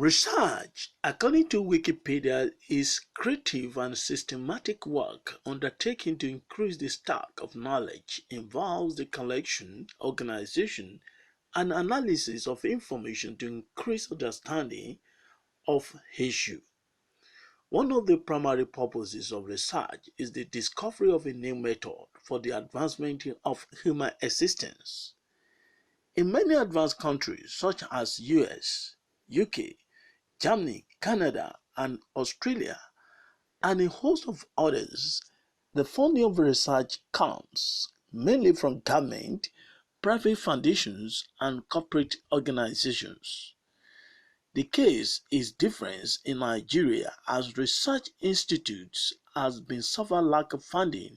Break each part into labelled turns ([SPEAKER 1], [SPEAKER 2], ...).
[SPEAKER 1] Research, according to Wikipedia, is creative and systematic work undertaken to increase the stock of knowledge, involves the collection, organization, and analysis of information to increase understanding of issue. One of the primary purposes of research is the discovery of a new method for the advancement of human existence. In many advanced countries such as US, UK, Germany, Canada, and Australia, and a host of others, the funding of research comes mainly from government, private foundations, and corporate organizations. The case is different in Nigeria as research institutes has been suffer lack of funding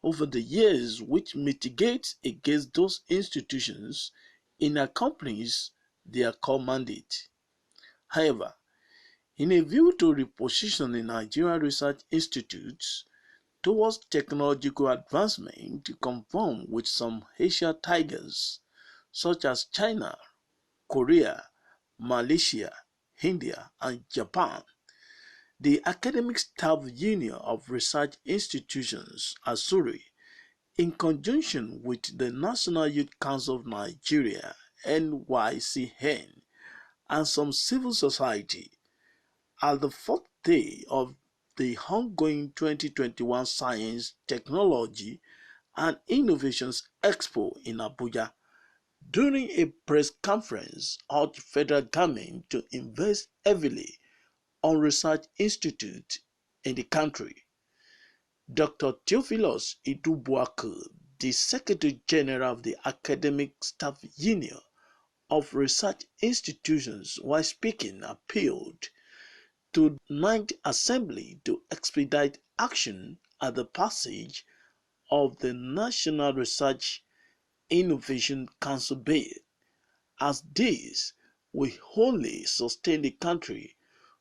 [SPEAKER 1] over the years, which mitigates against those institutions in accompanies their core mandate. However, in a view to reposition the Nigerian research institutes towards technological advancement to conform with some Asian tigers such as China, Korea, Malaysia, India, and Japan, the Academic Staff Union of Research Institutions, ASURI, in conjunction with the National Youth Council of Nigeria, NYCN, and some civil society, at the fourth day of the ongoing 2021 Science, Technology, and Innovations Expo in Abuja, during a press conference, urged federal government to invest heavily on research institutes in the country. Dr. Theophilus Ndubuaku, the Secretary General of the Academic Staff Union of Research Institutions, while speaking, appealed to Ninth Assembly to expedite action at the passage of the National Research Innovation Council Bill, as this will only sustain the country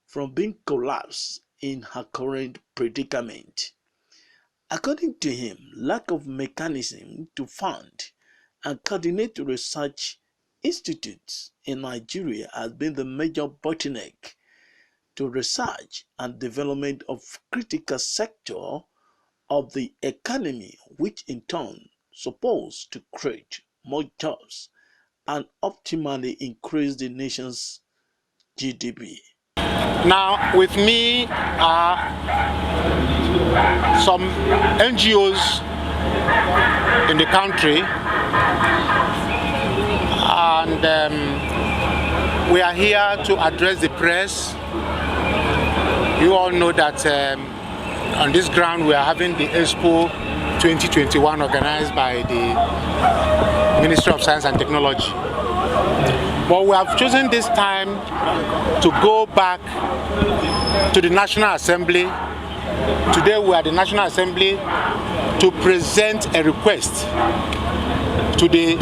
[SPEAKER 1] from being collapsed in her current predicament. According to him, lack of mechanism to fund and coordinate research institutes in Nigeria has been the major bottleneck to research and development of critical sector of the economy, which in turn supposed to create more jobs and optimally increase the nation's GDP.
[SPEAKER 2] Now, with me are some NGOs in the country, and we are here to address the press. You all know that on this ground we are having the Expo 2021 organized by the Ministry of Science and Technology. But we have chosen this time to go back to the National Assembly. Today we are at the National Assembly to present a request to the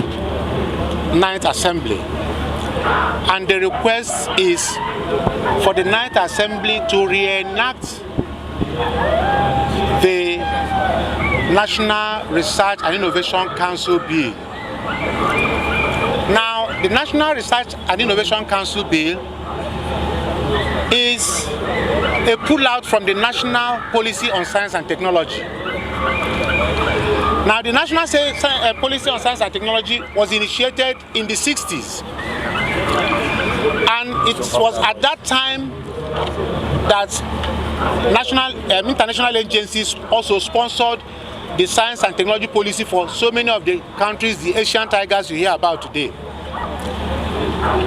[SPEAKER 2] Ninth Assembly. And the request is for the Ninth Assembly to reenact the National Research and Innovation Council Bill. Now, the National Research and Innovation Council Bill is a pullout from the National Policy on Science and Technology. Now, the National Policy on Science and Technology was initiated in the 60s. And it was at that time that international agencies also sponsored the science and technology policy for so many of the countries, the Asian tigers you hear about today.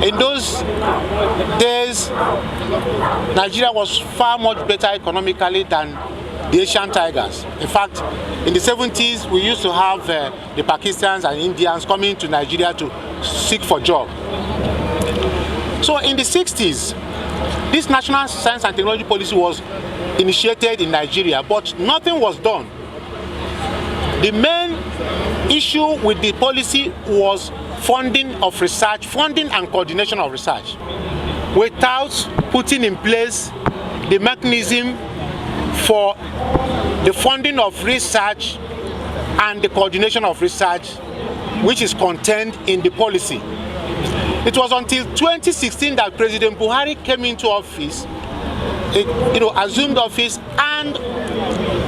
[SPEAKER 2] In those days, Nigeria was far much better economically than the Asian tigers. In fact, in the 70s, we used to have the Pakistanis and Indians coming to Nigeria to seek for jobs. So in the 60s, this national science and technology policy was initiated in Nigeria, but nothing was done. The main issue with the policy was funding of research, funding and coordination of research, without putting in place the mechanism for the funding of research and the coordination of research, which is contained in the policy. It was until 2016 that President Buhari came into office, assumed office and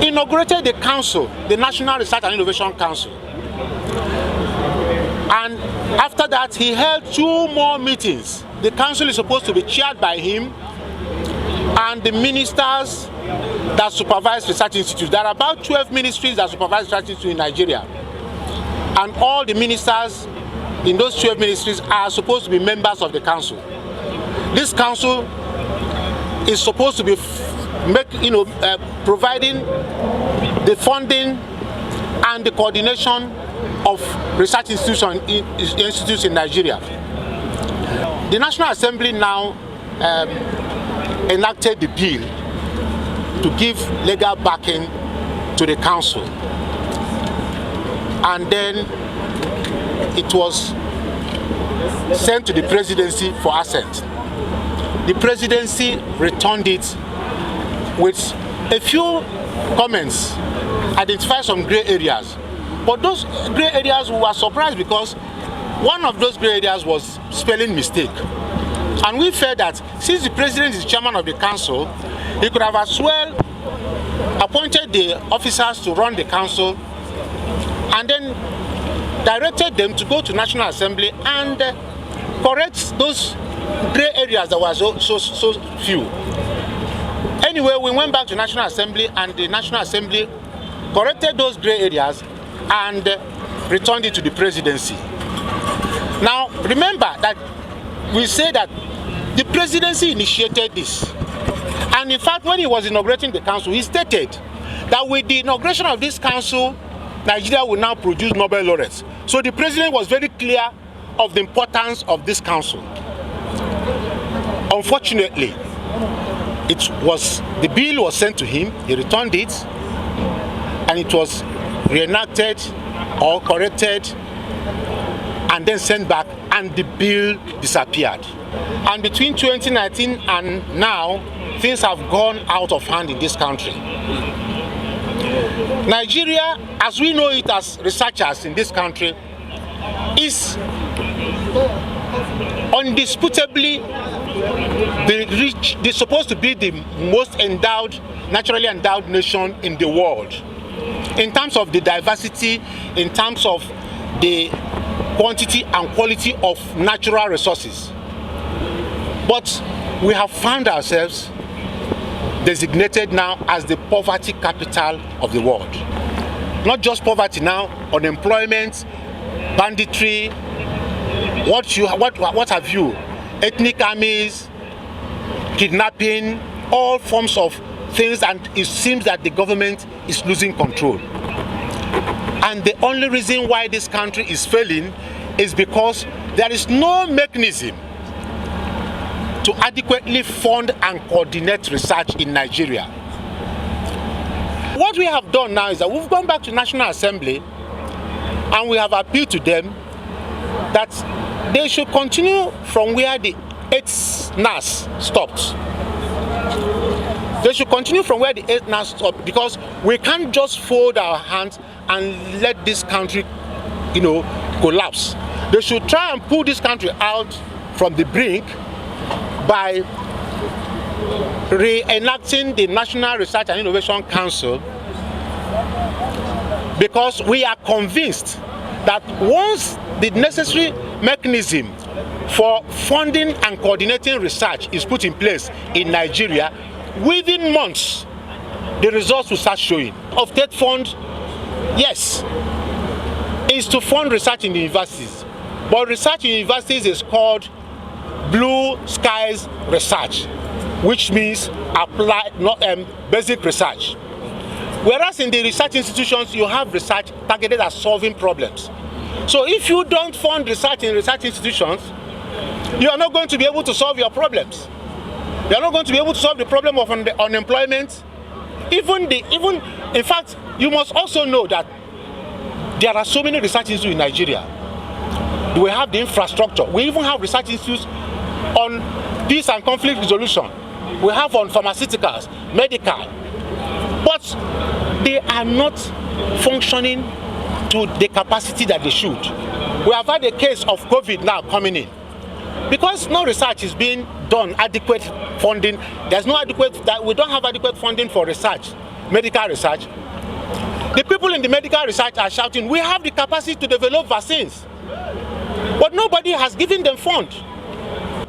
[SPEAKER 2] inaugurated the council, the National Research and Innovation Council. And after that, he held 2 more meetings. The council is supposed to be chaired by him and the ministers that supervise research institutes. There are about 12 ministries that supervise research institutes in Nigeria. And all the ministers in those 12 ministries are supposed to be members of the council. This council is supposed to be providing the funding and the coordination of research institutes in Nigeria. The National Assembly now enacted the bill to give legal backing to the council, and then it was sent to the presidency for assent. The presidency returned it with a few comments, identified some gray areas. But those gray areas, we were surprised because one of those gray areas was spelling mistake. And we felt that since the president is chairman of the council, he could have as well appointed the officers to run the council and then directed them to go to National Assembly and correct those gray areas that were so few. Anyway, we went back to National Assembly and the National Assembly corrected those gray areas and returned it to the presidency. Now, remember that we say that the presidency initiated this. And in fact, when he was inaugurating the council, he stated that with the inauguration of this council, Nigeria will now produce Nobel laureates. So the president was very clear of the importance of this council. Unfortunately, the bill was sent to him, he returned it, and it was reenacted or corrected and then sent back, and the bill disappeared. And between 2019 and now, things have gone out of hand in this country. Nigeria, as we know it as researchers in this country, is undisputably supposed to be the most naturally endowed nation in the world. In terms of the diversity, in terms of the quantity and quality of natural resources. But we have found ourselves designated now as the poverty capital of the world. Not just poverty now, unemployment, banditry, what have you, ethnic armies, kidnapping, all forms of things, and it seems that the government is losing control. And the only reason why this country is failing is because there is no mechanism to adequately fund and coordinate research in Nigeria. What we have done now is that we've gone back to National Assembly and we have appealed to them that they should continue from where the 8th NAS stopped. They should continue from where the 8th NAS stopped, because we can't just fold our hands and let this country, collapse. They should try and pull this country out from the brink by reenacting the National Research and Innovation Council, because we are convinced that once the necessary mechanism for funding and coordinating research is put in place in Nigeria, within months, the results will start showing. Of state fund, yes, is to fund research in the universities. But research in universities is called blue skies research, which means basic research. Whereas in the research institutions, you have research targeted at solving problems. So if you don't fund research in research institutions, you are not going to be able to solve your problems. You are not going to be able to solve the problem of unemployment. In fact, you must also know that there are so many research institutes in Nigeria. We have the infrastructure. We even have research institutes on peace and conflict resolution. We have on pharmaceuticals, medical. But they are not functioning to the capacity that they should. We have had a case of COVID now coming in. because no research is being done, adequate funding, we don't have adequate funding for research, medical research. The people in the medical research are shouting, we have the capacity to develop vaccines, but nobody has given them funds.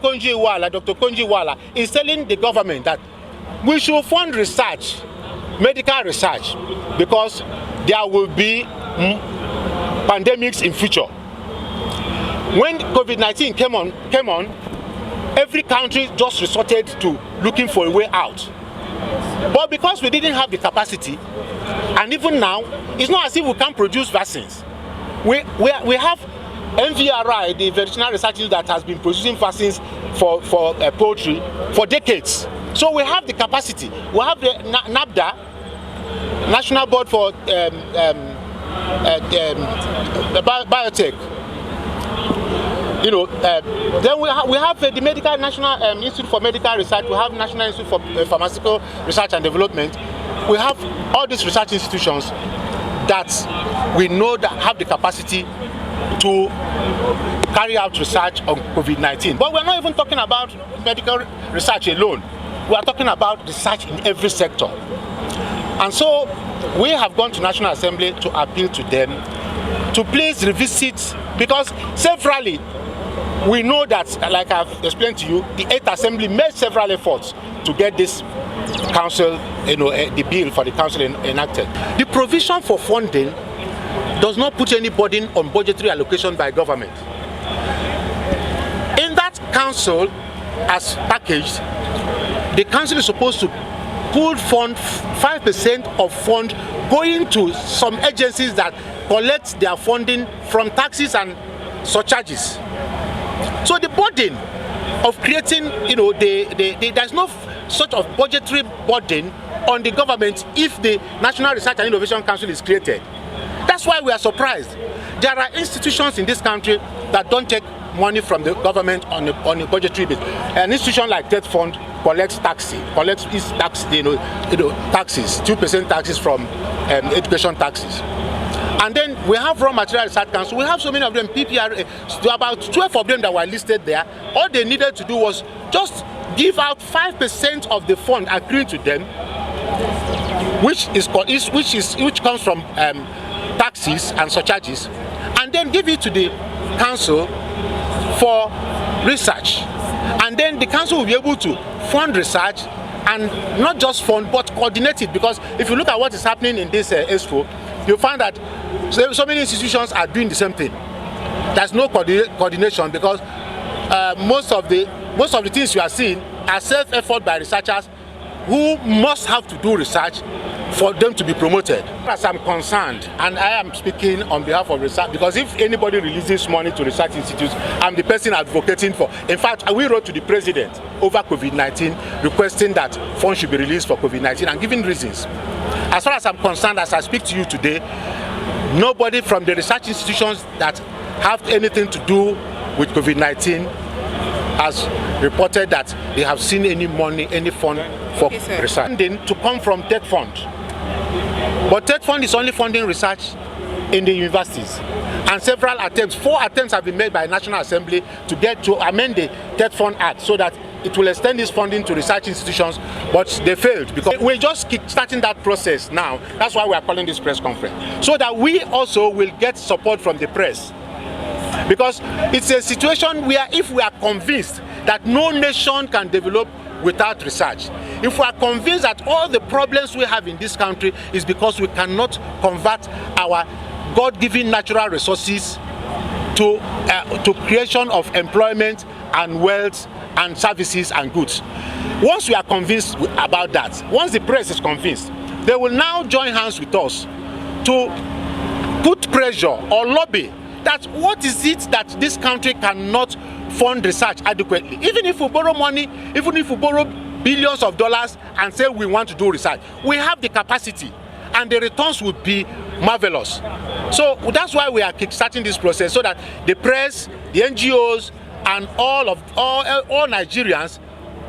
[SPEAKER 2] Dr. Konji Wala is telling the government that we should fund research, medical research, because there will be pandemics in future. When COVID-19 came on, every country just resorted to looking for a way out. But because we didn't have the capacity, and even now, it's not as if we can't produce vaccines. We have NVRI, the veterinary research that has been producing vaccines for poultry for decades. So we have the capacity. We have the NABDA, National Board for Biotech. Then we have the National Institute for Medical Research. We have National Institute for Pharmaceutical Research and Development. We have all these research institutions that we know that have the capacity to carry out research on COVID-19. But we're not even talking about medical research alone. We are talking about research in every sector. And so we have gone to National Assembly to appeal to them to please revisit, because severally we know that, like I've explained to you, the 8th Assembly made several efforts to get this council, the bill for the council enacted. The provision for funding does not put any burden on budgetary allocation by government. In that council, as packaged, the council is supposed to pool fund 5% of fund going to some agencies that collect their funding from taxes and surcharges. So the burden of creating, there's no sort of budgetary burden on the government if the National Research and Innovation Council is created. That's why we are surprised. There are institutions in this country that don't take money from the government on a budgetary basis. An institution like Debt Fund collects taxes, 2% taxes from education taxes. And then we have Raw Material Research Council. We have so many of them, PPR, about 12 of them that were listed there. All they needed to do was just give out 5% of the fund accruing to them, which comes from taxes and surcharges, and then give it to the council for research. And then the council will be able to fund research, and not just fund but coordinate it, because if you look at what is happening in this expo, you'll find that so many institutions are doing the same thing. There's no coordination, because most of the things you are seeing are self-effort by researchers who must have to do research for them to be promoted. As I'm concerned, and I am speaking on behalf of research, because if anybody releases money to research institutes, I'm the person advocating for. In fact, we wrote to the president over COVID-19 requesting that funds should be released for COVID-19 and giving reasons. As far as I'm concerned, as I speak to you today, nobody from the research institutions that have anything to do with COVID-19 has reported that they have seen any money, any fund for research. Funding to come from Debt Fund. But Debt Fund is only funding research in the universities. And several attempts, 4 attempts have been made by National Assembly to amend the Debt Fund Act so that it will extend this funding to research institutions, but they failed, because we're just starting that process now. That's why we are calling this press conference, so that we also will get support from the press. Because it's a situation where if we are convinced that no nation can develop without research, if we are convinced that all the problems we have in this country is because we cannot convert our God-given natural resources to creation of employment and wealth and services and goods. Once we are convinced about that, once the press is convinced, they will now join hands with us to put pressure or lobby that what is it that this country cannot fund research adequately. Even if we borrow money, even if we borrow billions of dollars and say we want to do research, we have the capacity and the returns would be marvelous. So that's why we are kickstarting this process, so that the press, the NGOs, and all Nigerians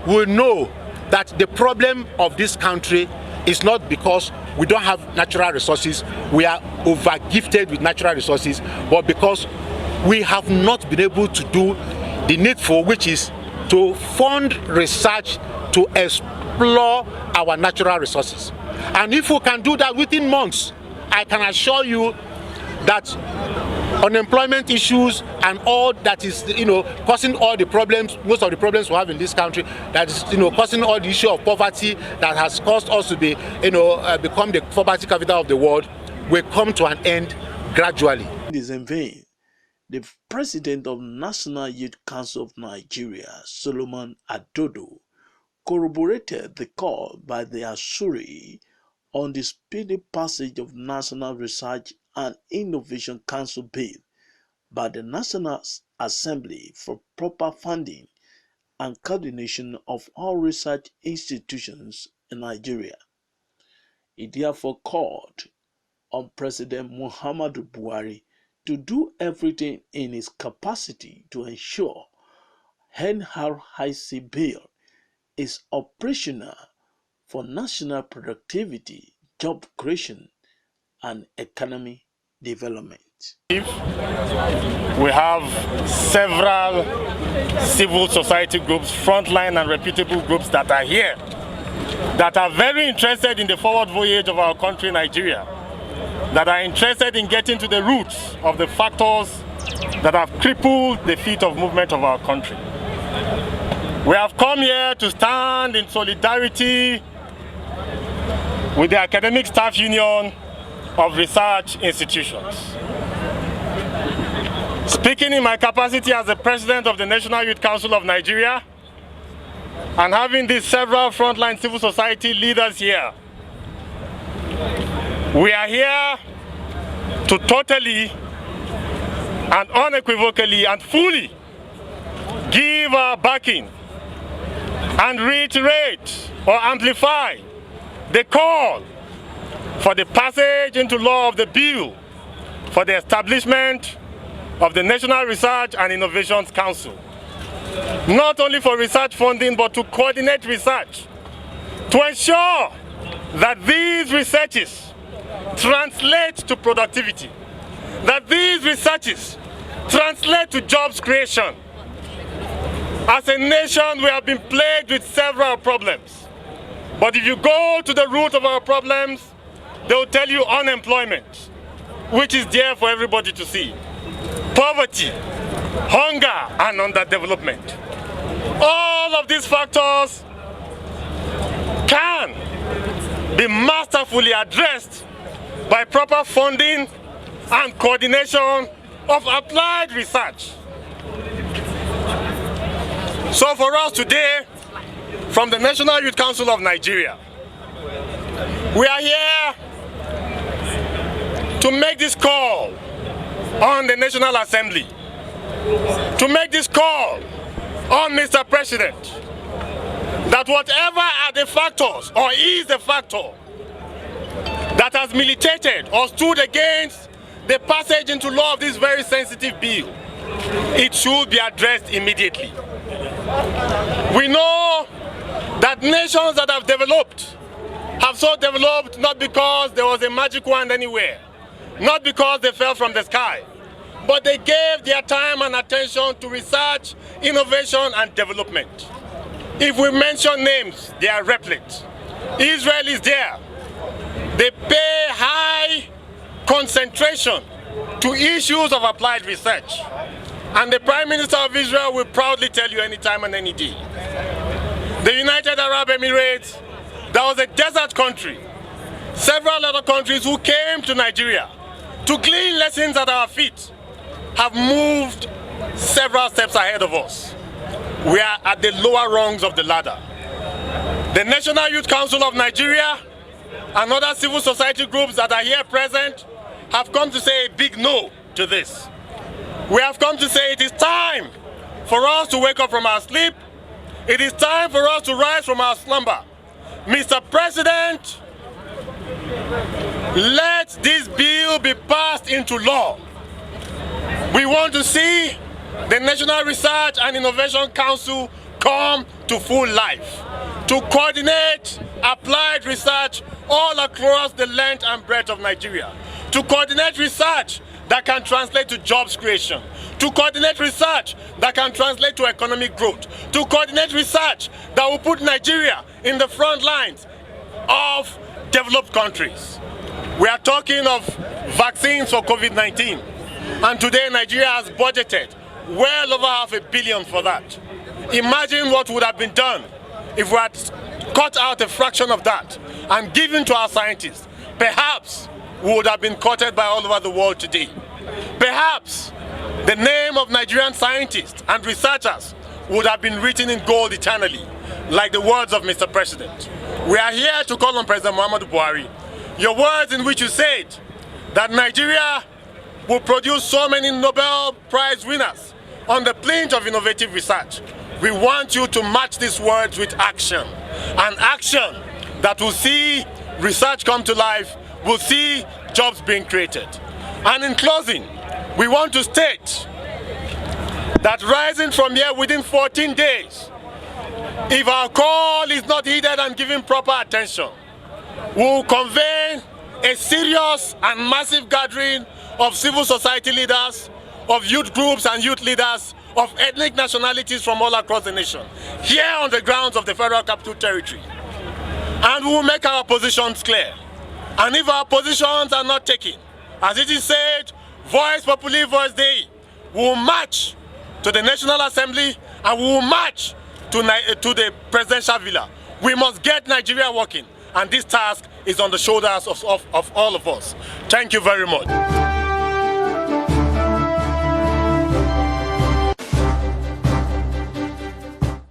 [SPEAKER 2] will know that the problem of this country is not because we don't have natural resources, we are over-gifted with natural resources, but because we have not been able to do the needful, which is to fund research to explore our natural resources. And if we can do that within months, I can assure you that unemployment issues and all that is, causing all the problems, most of the problems we have in this country, that is, causing all the issue of poverty that has caused us to be, become the poverty capital of the world, will come to an end gradually.
[SPEAKER 1] It is in vain. The president of National Youth Council of Nigeria, Solomon Adodo, corroborated the call by the ASURI on the speedy passage of National Research and Innovation Council bill by the National Assembly for proper funding and coordination of all research institutions in Nigeria. He therefore called on President Muhammadu Buhari to do everything in his capacity to ensure NRIC bill is operational for national productivity, job creation, and economic development.
[SPEAKER 3] We have several civil society groups, frontline and reputable groups that are here, that are very interested in the forward voyage of our country, Nigeria, that are interested in getting to the roots of the factors that have crippled the feet of movement of our country. We have come here to stand in solidarity with the Academic Staff Union of Research Institutions. Speaking in my capacity as the President of the National Youth Council of Nigeria, and having these several frontline civil society leaders here, we are here to totally and unequivocally and fully give our backing and reiterate or amplify the call for the passage into law of the bill for the establishment of the National Research and Innovations Council. Not only for research funding, but to coordinate research, to ensure that these researches translate to productivity, that these researches translate to jobs creation. As a nation, we have been plagued with several problems. But if you go to the root of our problems, they will tell you unemployment, which is there for everybody to see. Poverty, hunger, and underdevelopment. All of these factors can be masterfully addressed by proper funding and coordination of applied research. So for us today, from the National Youth Council of Nigeria, we are here to make this call on the National Assembly, to make this call on Mr. President, that whatever are the factors or is the factor that has militated or stood against the passage into law of this very sensitive bill, it should be addressed immediately. We know that nations that have developed have so developed not because there was a magic wand anywhere, not because they fell from the sky, but they gave their time and attention to research, innovation, and development. If we mention names, they are replete. Israel is there. They pay high concentration to issues of applied research. And the Prime Minister of Israel will proudly tell you anytime and any day. The United Arab Emirates, that was a desert country. Several other countries who came to Nigeria to glean lessons at our feet have moved several steps ahead of us. We are at the lower rungs of the ladder. The National Youth Council of Nigeria and other civil society groups that are here present have come to say a big no to this. We have come to say it is time for us to wake up from our sleep. It is time for us to rise from our slumber. Mr. President, let this bill be passed into law. We want to see the National Research and Innovation Council come to full life, to coordinate applied research all across the length and breadth of Nigeria, to coordinate research that can translate to jobs creation, to coordinate research that can translate to economic growth, to coordinate research that will put Nigeria in the front lines of developed countries. We are talking of vaccines for COVID-19, and today Nigeria has budgeted well over $500 million for that. Imagine what would have been done if we had cut out a fraction of that and given to our scientists. Perhaps we would have been quoted by all over the world today. Perhaps the name of Nigerian scientists and researchers would have been written in gold eternally, like the words of Mr. President. We are here to call on President Muhammadu Buhari. Your words in which you said that Nigeria will produce so many Nobel Prize winners on the plinth of innovative research. We want you to match these words with action. An action that will see research come to life, will see jobs being created. And in closing, we want to state that rising from here within 14 days, if our call is not heeded and given proper attention, we will convene a serious and massive gathering of civil society leaders, of youth groups and youth leaders, of ethnic nationalities from all across the nation, here on the grounds of the Federal Capital Territory. And we will make our positions clear. And if our positions are not taken, as it is said, voice populi, voice Dei, we will march to the National Assembly and we will march to the presidential villa. We must get Nigeria working, and this task is on the shoulders of all of us. Thank you very much.